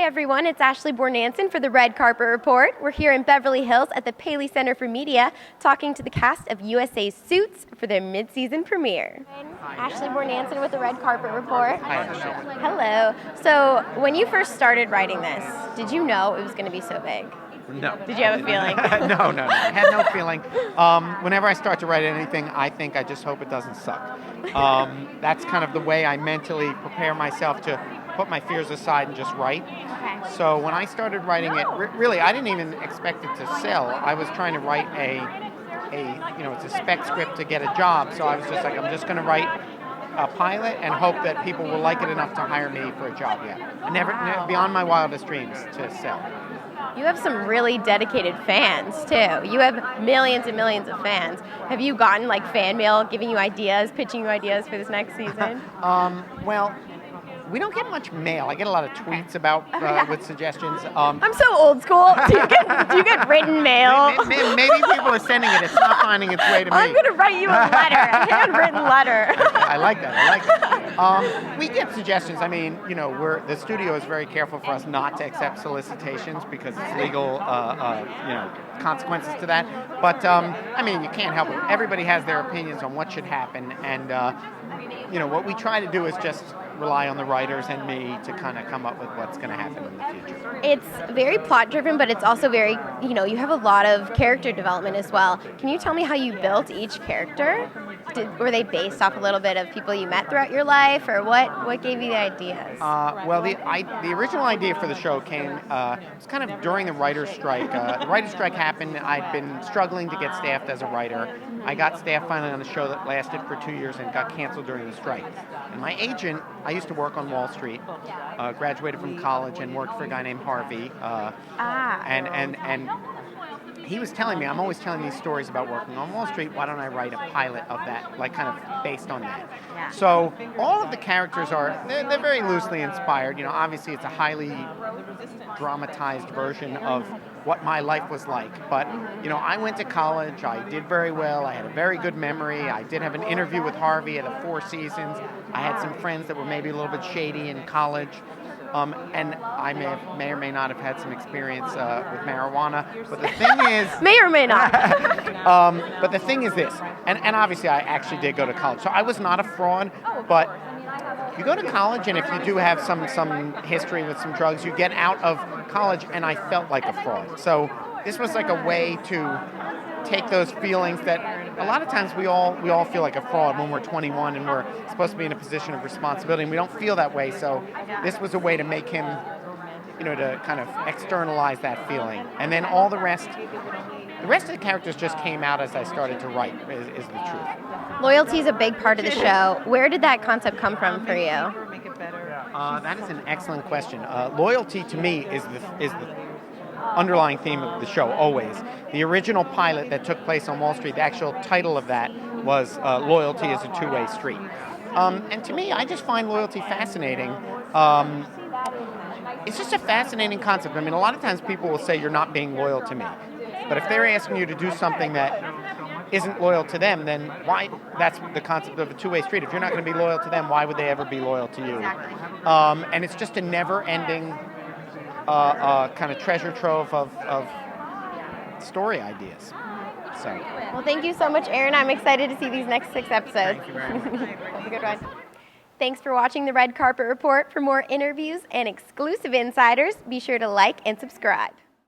everyone, it's Ashley Bornanson for the Red Carpet Report. We're here in Beverly Hills at the Paley Center for Media talking to the cast of USA's Suits for their mid-season premiere. Ashley Bornanson with the Red Carpet Report. Hi, Ashley. Hello. So when you first started writing this, did you know it was going to be so big? No. Did you have a feeling? No. I had no feeling. Whenever I start to write anything, I just hope it doesn't suck. That's kind of the way I mentally prepare myself to put my fears aside and just write. Okay. So when I started writing it, really, I didn't even expect it to sell. I was trying to write it's a spec script to get a job. So I was just like, I'm just going to write a pilot and hope that people will like it enough to hire me for a job yet. Never beyond my wildest dreams to sell. You have some really dedicated fans, too. You have millions and millions of fans. Have you gotten, fan mail giving you ideas, pitching you ideas for this next season? Well, we don't get much mail. I get a lot of tweets with suggestions. I'm so old school. Do you get written mail? Maybe people are sending it. It's not finding its way to me. I'm going to write you a letter, a handwritten letter. I like that. We get suggestions. I mean, the studio is very careful for us not to accept solicitations because it's legal, consequences to that. But you can't help it. Everybody has their opinions on what should happen, and what we try to do is just rely on the writers and me to kind of come up with what's going to happen in the future. It's very plot driven, but it's also very, you have a lot of character development as well. Can you tell me how you built each character? Were they based off a little bit of people you met throughout your life, or what gave you the ideas? The original idea for the show came, it was kind of during the writer's strike. The writer's strike happened. I'd been struggling to get staffed as a writer. I got staffed finally on a show that lasted for 2 years and got canceled during the strike. And my agent, I used to work on Wall Street, graduated from college and worked for a guy named Harvey. And he was telling me, I'm always telling these stories about working on Wall Street, why don't I write a pilot of that, kind of based on that. Yeah. So all of the characters they're very loosely inspired. Obviously it's a highly dramatized version of what my life was like. But, I went to college, I did very well, I had a very good memory, I did have an interview with Harvey at a Four Seasons, I had some friends that were maybe a little bit shady in college. And I may or may not have had some experience with marijuana, but the thing is... May or may not. But the thing is this, and obviously I actually did go to college, so I was not a fraud, but you go to college, and if you do have some history with some drugs, you get out of college, and I felt like a fraud. So this was like a way to take those feelings that a lot of times we all feel like a fraud when we're 21 and we're supposed to be in a position of responsibility, and we don't feel that way. So this was a way to make him, to kind of externalize that feeling. And then all the rest of the characters just came out as I started to write, is the truth. Loyalty is a big part of the show. Where did that concept come from for you? That is an excellent question. Loyalty to me is the underlying theme of the show, always. The original pilot that took place on Wall Street, the actual title of that was Loyalty is a Two-Way Street. And to me, I just find loyalty fascinating. It's just a fascinating concept. I mean, a lot of times people will say you're not being loyal to me. But if they're asking you to do something that isn't loyal to them, then why? That's the concept of a two-way street. If you're not going to be loyal to them, why would they ever be loyal to you? And it's just a never-ending kind of treasure trove of story ideas. So. Well, thank you so much, Aaron. I'm excited to see these next 6 episodes. Thank you very much. Have a good one. Thanks for watching the Red Carpet Report. For more interviews and exclusive insiders, be sure to like and subscribe.